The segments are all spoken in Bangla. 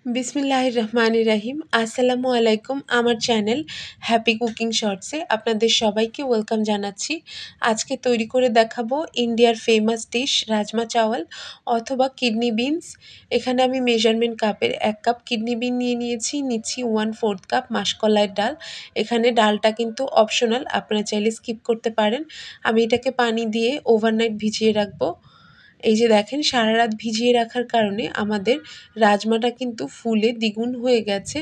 বিসমিল্লাহির রহমানির রহিম। আসসালামু আলাইকুম। আমার চ্যানেল হ্যাপি কুকিং শর্টসে আপনাদের সবাইকে ওয়েলকাম জানাচ্ছি। আজকে তৈরি করে দেখাবো ইন্ডিয়ার ফেমাস ডিশ রাজমা চাওয়াল অথবা কিডনি বিনস। এখানে আমি মেজারমেন্ট কাপের 1 কাপ কিডনি বিন নিচ্ছি 1/4 কাপ মাসকলাইয়ের ডাল। এখানে ডালটা কিন্তু অপশনাল, আপনারা চাইলে স্কিপ করতে পারেন। আমি এটাকে পানি দিয়ে ওভারনাইট ভিজিয়ে রাখবো। এই যে দেখেন, সারা রাত ভিজিয়ে রাখার কারণে আমাদের রাজমাটা কিন্তু ফুলে দ্বিগুণ হয়ে গেছে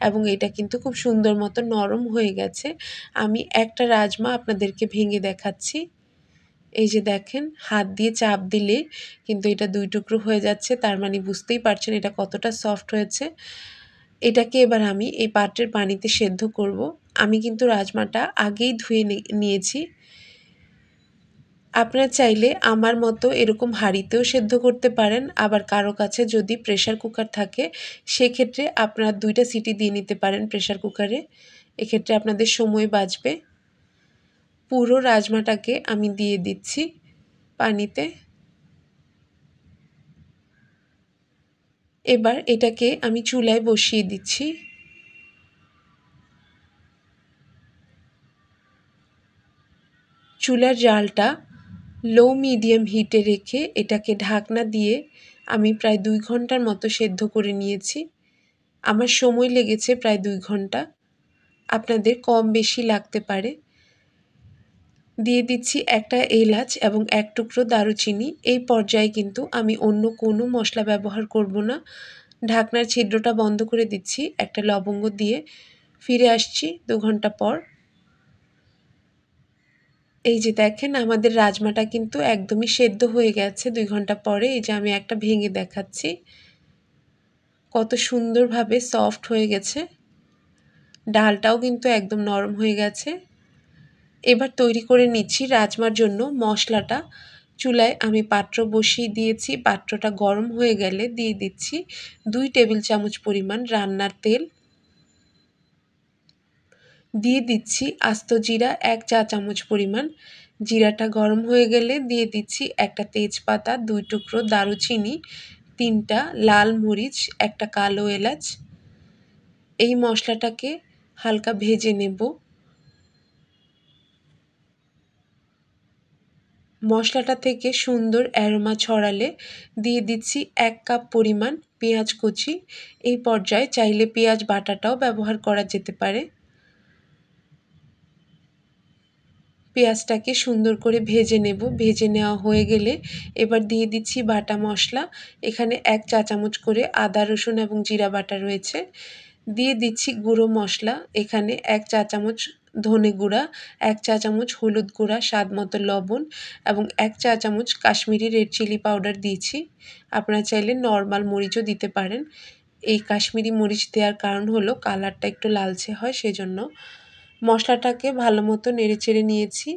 এবং এটা কিন্তু খুব সুন্দর মতো নরম হয়ে গেছে। আমি একটা রাজমা আপনাদেরকে ভেঙে দেখাচ্ছি। এই যে দেখেন, হাত দিয়ে চাপ দিলে কিন্তু এটা 2 টুকরো হয়ে যাচ্ছে, তার মানে বুঝতেই পারছেন এটা কতটা সফট হয়েছে। এটাকে এবার আমি এই পাত্রের পানিতে সেদ্ধ করব। আমি কিন্তু রাজমাটা আগেই ধুয়ে নিয়েছি। আপনারা চাইলে আমার মতো এরকম হাঁড়িতেও সেদ্ধ করতে পারেন, আবার কারো কাছে যদি প্রেসার কুকার থাকে সেক্ষেত্রে আপনারা 2টা সিটি দিয়ে নিতে পারেন প্রেসার কুকারে। এক্ষেত্রে আপনাদের সময় বাঁচবে। পুরো রাজমাটাকে আমি দিয়ে দিচ্ছি পানিতে। এবার এটাকে আমি চুলায় বসিয়ে দিচ্ছি। চুলার জালটা লো মিডিয়াম হিটে রেখে এটাকে ঢাকনা দিয়ে আমি প্রায় 2 ঘন্টার মতো সেদ্ধ করে নিয়েছি। আমার সময় লেগেছে প্রায় 2 ঘন্টা, আপনাদের কম বেশি লাগতে পারে। দিয়ে দিচ্ছি একটা এলাচ এবং 1 টুকরো দারুচিনি। এই পর্যায়ে কিন্তু আমি অন্য কোনো মশলা ব্যবহার করব না। ঢাকনার ছিদ্রটা বন্ধ করে দিচ্ছি, একটা লবঙ্গ দিয়ে ফিরে আসছি 2 ঘন্টা পর। এই যে দেখেন, আমাদের রাজমাটা কিন্তু একদমই সেদ্ধ হয়ে গেছে 2 ঘন্টা পরে। এই যে আমি একটা ভেঙে দেখাচ্ছি, কত সুন্দরভাবে সফট হয়ে গেছে। ডালটাও কিন্তু একদম নরম হয়ে গেছে। এবার তৈরি করে নিচ্ছি রাজমার জন্য মশলাটা। চুলায় আমি পাত্র বসিয়ে দিয়েছি। পাত্রটা গরম হয়ে গেলে দিয়ে দিচ্ছি 2 টেবিল চামচ পরিমাণ রান্নার তেল। দিয়ে দিচ্ছি আস্ত জিরা 1 চা চামচ পরিমাণ। জিরাটা গরম হয়ে গেলে দিয়ে দিচ্ছি একটা তেজপাতা, 2 টুকরো দারুচিনি, 3টা লাল মরিচ, একটা কালো এলাচ। এই মশলাটাকে হালকা ভেজে নেব। মশলাটা থেকে সুন্দর অ্যারোমা ছড়ালে দিয়ে দিচ্ছি 1 কাপ পরিমাণ পেঁয়াজ কুচি। এই পর্যায়ে চাইলে পেঁয়াজ বাটাটাও ব্যবহার করা যেতে পারে। পেঁয়াজটাকে সুন্দর করে ভেজে নেব। ভেজে নেওয়া হয়ে গেলে এবার দিয়ে দিচ্ছি বাটা মশলা। এখানে 1 চা চামচ করে আদা, রসুন এবং জিরা বাটা রয়েছে। দিয়ে দিচ্ছি গুঁড়ো মশলা। এখানে 1 চা চামচ ধনে গুঁড়া, 1 চা চামচ হলুদ গুঁড়া, স্বাদ মতো লবণ এবং 1 চা চামচ কাশ্মীরি রেড চিলি পাউডার দিয়েছি। আপনারা চাইলে নর্মাল মরিচও দিতে পারেন। এই কাশ্মীরি মরিচ দেওয়ার কারণ হলো কালারটা একটু লালচে হয়, সেজন্য। মশলাটাকে ভালো মতো নেড়েচেড়ে নিয়েছি।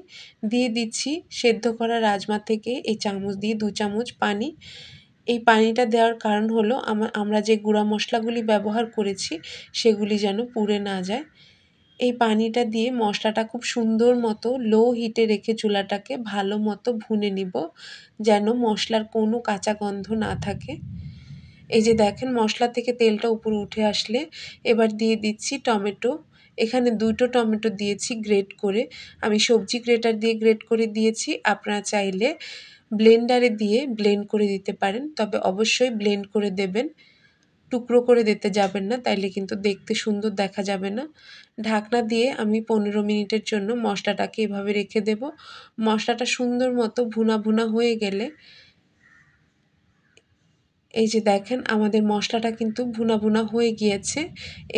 দিয়ে দিচ্ছি সেদ্ধ করা রাজমা থেকে এই চামচ দিয়ে 2 চামচ পানি। এই পানিটা দেওয়ার কারণ হলো আমরা যে গুঁড়া মশলাগুলি ব্যবহার করেছি সেগুলি যেন পুড়ে না যায়। এই পানিটা দিয়ে মশলাটা খুব সুন্দর মতো লো হিটে রেখে চুলাটাকে ভালো মতো ভুনে নিব, যেন মশলার কোনো কাঁচা গন্ধ না থাকে। এই যে দেখেন, মশলা থেকে তেলটা উপরে উঠে আসলে এবার দিয়ে দিচ্ছি টমেটো। এখানে 2টো টমেটো দিয়েছি গ্রেট করে। আমি সবজি গ্রেটার দিয়ে গ্রেট করে দিয়েছি। আপনারা চাইলে ব্লেন্ডারে দিয়ে ব্লেন্ড করে দিতে পারেন, তবে অবশ্যই ব্লেন্ড করে দেবেন। টুকরো করে দিতে যাবেন না, তাইলে কিন্তু দেখতে সুন্দর দেখা যাবে না। ঢাকনা দিয়ে আমি 15 মিনিটের জন্য মশলাটাকে এভাবে রেখে দেব। মশলাটা সুন্দর মতো ভুনা ভুনা হয়ে গেলে এই যে দেখেন, আমাদের মশলাটা কিন্তু ভুনা ভুনা হয়ে গিয়েছে।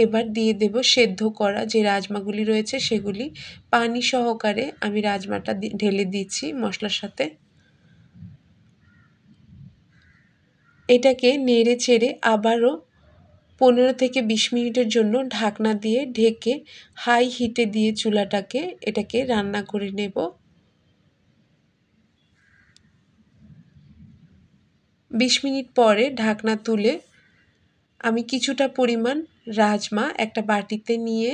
এবার দিয়ে দেব সেদ্ধ করা যে রাজমাগুলি রয়েছে সেগুলি। পানি সহকারে আমি রাজমাটা ঢেলে দিচ্ছি মশলার সাথে। এটাকে নেড়ে চেড়ে আবারও 15 থেকে 20 মিনিটের জন্য ঢাকনা দিয়ে ঢেকে হাই হিটে দিয়ে চুলাটাকে এটাকে রান্না করে নেব। 20 মিনিট পরে ঢাকনা তুলে আমি কিছুটা পরিমাণ রাজমা একটা বাটিতে নিয়ে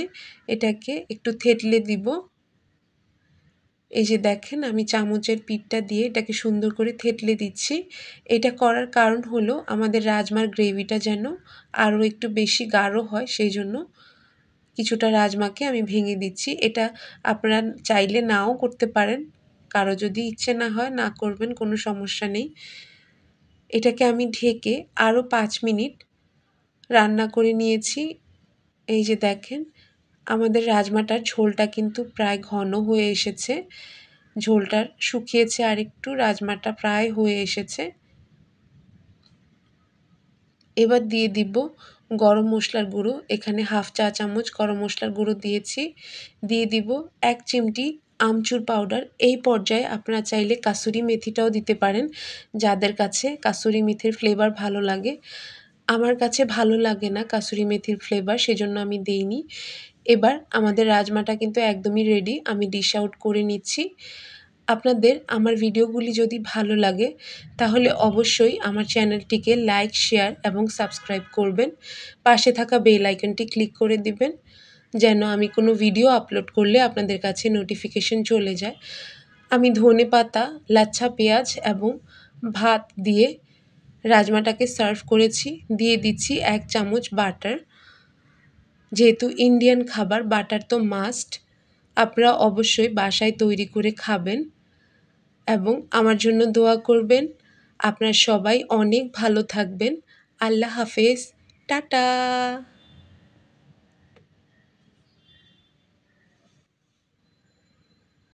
এটাকে একটু থেতলে দিব। এই যে দেখেন আমি চামচের পিঠটা দিয়ে এটাকে সুন্দর করে থেতলে দিচ্ছি। এটা করার কারণ হলো আমাদের রাজমার গ্রেভিটা যেন আরও একটু বেশি গাঢ় হয়, সেই জন্য কিছুটা রাজমাকে আমি ভেঙে দিচ্ছি। এটা আপনারা চাইলে নাও করতে পারেন, কারো যদি ইচ্ছে না হয় না করবেন, কোনো সমস্যা নেই। এটাকে আমি ঢেকে আরও 5 মিনিট রান্না করে নিয়েছি। এই যে দেখেন আমাদের রাজমাটার ঝোলটা কিন্তু প্রায় ঘন হয়ে এসেছে, ঝোলটা শুকিয়েছে আর একটু, রাজমাটা প্রায় হয়ে এসেছে। এবার দিয়ে দিব গরম মশলার গুঁড়ো। এখানে হাফ চা চামচ গরম মশলার গুঁড়ো দিয়েছি। দিয়ে দিব 1 চিমটি আমচুর পাউডার। এই পর্যায়ে আপনারা চাইলে কাসুরি মেথিটাও দিতে পারেন, যাদের কাছে কাসুরি মেথির ফ্লেভার ভালো লাগে। আমার কাছে ভালো লাগে না কাসুরি মেথির ফ্লেভার, সেজন্য আমি দেইনি। এবার আমাদের রাজমাটা কিন্তু একদমই রেডি। আমি ডিশ আউট করে নিচ্ছি। আপনাদের আমার ভিডিওগুলি যদি ভালো লাগে তাহলে অবশ্যই আমার চ্যানেলটিকে লাইক, শেয়ার এবং সাবস্ক্রাইব করবেন। পাশে থাকা বেল আইকনটি ক্লিক করে দিবেন যেন আমি কোনো ভিডিও আপলোড করলে আপনাদের কাছে নোটিফিকেশন চলে যায়। আমি ধনেপাতা, লাচ্ছা পেঁয়াজ এবং ভাত দিয়ে রাজমাটাকে সার্ভ করেছি। দিয়ে দিচ্ছি 1 চামচ বাটার। যেহেতু ইন্ডিয়ান খাবার, বাটার তো মাস্ট। আপনারা অবশ্যই বাসায় তৈরি করে খাবেন এবং আমার জন্য দোয়া করবেন। আপনারা সবাই অনেক ভালো থাকবেন। আল্লাহ হাফেজ। টাটা।